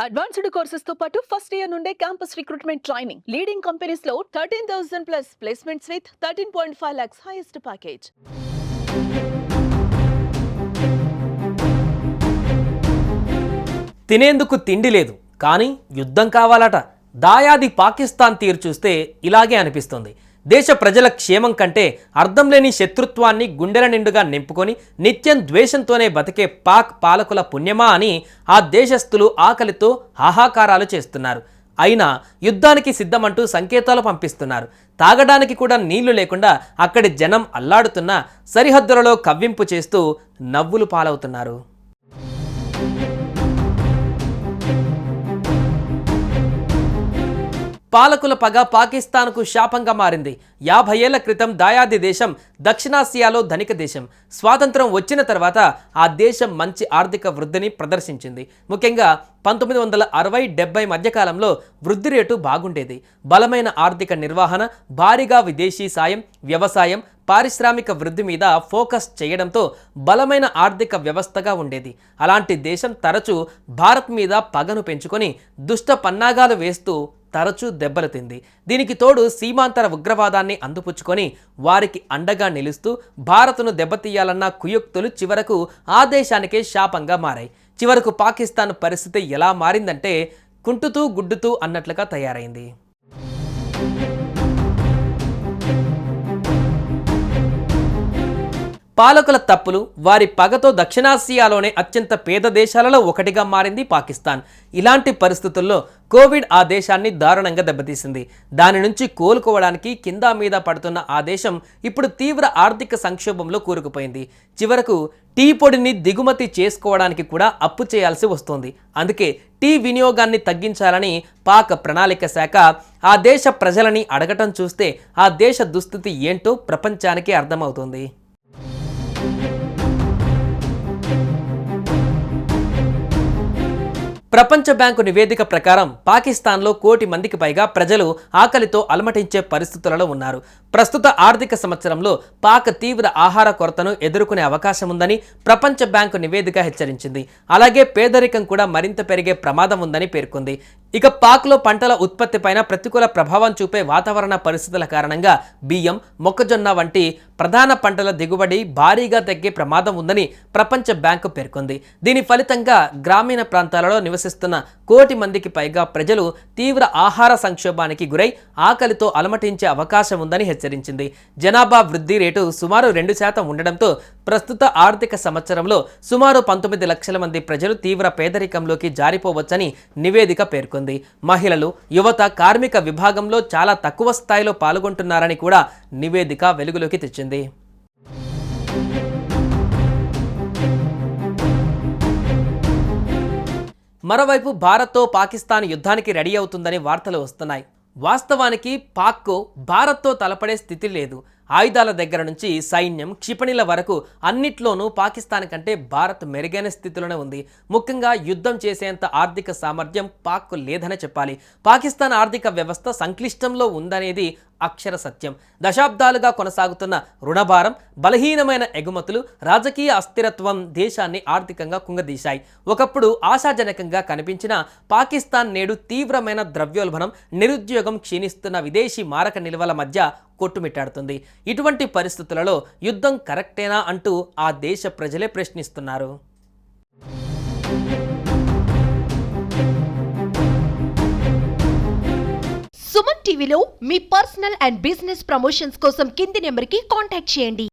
Advanced courses తో పాటు first year నుండే campus recruitment training leading companies లో 13,000 plus placements with 13.5 lakhs highest package. తినేందుకు తిండి లేదు కానీ యుద్ధం కావాలట. దాయాది పాకిస్తాన్ తీరు చూస్తే ఇలాగే అనిపిస్తుంది. దేశ ప్రజల క్షేమం కంటే అర్థం లేని శత్రుత్వాన్ని గుండెల నిండుగా నింపుకొని నిత్యం ద్వేషంతోనే బతికే పాక్ పాలకుల పుణ్యమా అని ఆ దేశస్థులు ఆకలితో హాహాకారాలు చేస్తున్నారు. అయినా యుద్ధానికి సిద్ధమంటూ సంకేతాలు పంపిస్తున్నారు. తాగడానికి కూడా నీళ్లు లేకుండా అక్కడి జనం అల్లాడుతున్నా సరిహద్దులలో కవ్వింపు చేస్తూ నవ్వులు పాలవుతున్నారు. పాలకుల పగ పాకిస్తాన్కు శాపంగా మారింది. 50 ఏళ్ల క్రితం దాయాది దేశం దక్షిణాసియాలో ధనిక దేశం. స్వాతంత్రం వచ్చిన తర్వాత ఆ దేశం మంచి ఆర్థిక వృద్ధిని ప్రదర్శించింది. ముఖ్యంగా 1960-70 మధ్యకాలంలో వృద్ధి రేటు బాగుండేది. బలమైన ఆర్థిక నిర్వహణ, భారీగా విదేశీ సాయం, వ్యవసాయం, పారిశ్రామిక వృద్ధి మీద ఫోకస్ చేయడంతో బలమైన ఆర్థిక వ్యవస్థగా ఉండేది. అలాంటి దేశం తరచూ భారత్ మీద పగను పెంచుకొని దుష్ట పన్నాగాలు వేస్తూ తరచూ దెబ్బలు తింది. దీనికి తోడు సీమాంతర ఉగ్రవాదాన్ని అందిపుచ్చుకొని వారికి అండగా నిలుస్తూ భారత్ను దెబ్బతీయాలన్న కుయుక్తులు చివరకు ఆ దేశానికే శాపంగా మారాయి. చివరకు పాకిస్తాన్ పరిస్థితి ఎలా మారిందంటే కుంటుతూ గుడ్డుతూ అన్నట్లుగా తయారైంది. పాలకుల తప్పులు, వారి పగతో దక్షిణాసియాలోనే అత్యంత పేద దేశాలలో ఒకటిగా మారింది పాకిస్తాన్. ఇలాంటి పరిస్థితుల్లో కోవిడ్ ఆ దేశాన్ని దారుణంగా దెబ్బతీసింది. దాని నుంచి కోలుకోవడానికి కింద మీద పడుతున్న ఆ దేశం ఇప్పుడు తీవ్ర ఆర్థిక సంక్షోభంలో కూరుకుపోయింది. చివరకు టీ పొడిని దిగుమతి చేసుకోవడానికి కూడా అప్పు చేయాల్సి వస్తోంది. అందుకే టీ వినియోగాన్ని తగ్గించాలని పాక్ ప్రణాళిక శాఖ ఆ దేశ ప్రజలని అడగటం చూస్తే ఆ దేశ దుస్థితి ఏంటో ప్రపంచానికి అర్థమవుతుంది. ప్రపంచ బ్యాంకు నివేదిక ప్రకారం పాకిస్తాన్లో 1 కోటి మందికి పైగా ప్రజలు ఆకలితో అలమటించే పరిస్థితులలో ఉన్నారు. ప్రస్తుత ఆర్థిక సంవత్సరంలో పాక్ తీవ్ర ఆహార కొరతను ఎదుర్కొనే అవకాశం ఉందని ప్రపంచ బ్యాంకు నివేదిక హెచ్చరించింది. అలాగే పేదరికం కూడా మరింత పెరిగే ప్రమాదం ఉందని పేర్కొంది. ఇక పాక్లో పంటల ఉత్పత్తిపైన ప్రతికూల ప్రభావం చూపే వాతావరణ పరిస్థితుల కారణంగా బియ్యం, మొక్కజొన్న వంటి ప్రధాన పంటల దిగుబడి భారీగా తగ్గే ప్రమాదం ఉందని ప్రపంచ బ్యాంకు పేర్కొంది. దీని ఫలితంగా గ్రామీణ ప్రాంతాలలో నివసిస్తున్న 1 కోటి మందికి పైగా ప్రజలు తీవ్ర ఆహార సంక్షోభానికి గురై ఆకలితో అలమటించే అవకాశం ఉందని హెచ్చరించింది. జనాభా వృద్ధి రేటు సుమారు 2% ఉండడంతో ప్రస్తుత ఆర్థిక సంవత్సరంలో సుమారు 19 లక్షల మంది ప్రజలు తీవ్ర పేదరికంలోకి జారిపోవచ్చని నివేదిక పేర్కొంది. మహిళలు, యువత కార్మిక విభాగంలో చాలా తక్కువ స్థాయిలో పాల్గొంటున్నారని కూడా నివేదిక వెలుగులోకి తెచ్చింది. మరోవైపు భారత్తో పాకిస్తాన్ యుద్ధానికి రెడీ అవుతుందని వార్తలు వస్తున్నాయి. వాస్తవానికి పాక్కు భారత్తో తలపడే స్థితి లేదు. ఆయుధాల దగ్గర నుంచి సైన్యం, క్షిపణిల వరకు అన్నిట్లోనూ పాకిస్తాన్ కంటే భారత్ మెరుగైన స్థితిలోనే ఉంది. ముఖ్యంగా యుద్ధం చేసేంత ఆర్థిక సామర్థ్యం పాక్కు లేదనే చెప్పాలి. పాకిస్తాన్ ఆర్థిక వ్యవస్థ సంక్లిష్టంలో ఉందనేది అక్షర సత్యం. దశాబ్దాలుగా కొనసాగుతున్న రుణభారం, బలహీనమైన ఎగుమతులు, రాజకీయ అస్థిరత్వం దేశాన్ని ఆర్థికంగా కుంగదీశాయి. ఒకప్పుడు ఆశాజనకంగా కనిపించిన పాకిస్తాన్ నేడు తీవ్రమైన ద్రవ్యోల్బణం, నిరుద్యోగం, క్షీణిస్తున్న విదేశీ మారక నిల్వల మధ్య కొట్టుమిట్టాడుతుంది. ఇటువంటి పరిస్థితులలో యుద్ధం కరెక్టేనా అంటూ ఆ దేశ ప్రజలే ప్రశ్నిస్తున్నారు. సుమన్ టీవీలో మీ పర్సనల్ అండ్ బిజినెస్ ప్రమోషన్స్ కోసం కింది నెంబర్కి కాంటాక్ట్ చేయండి.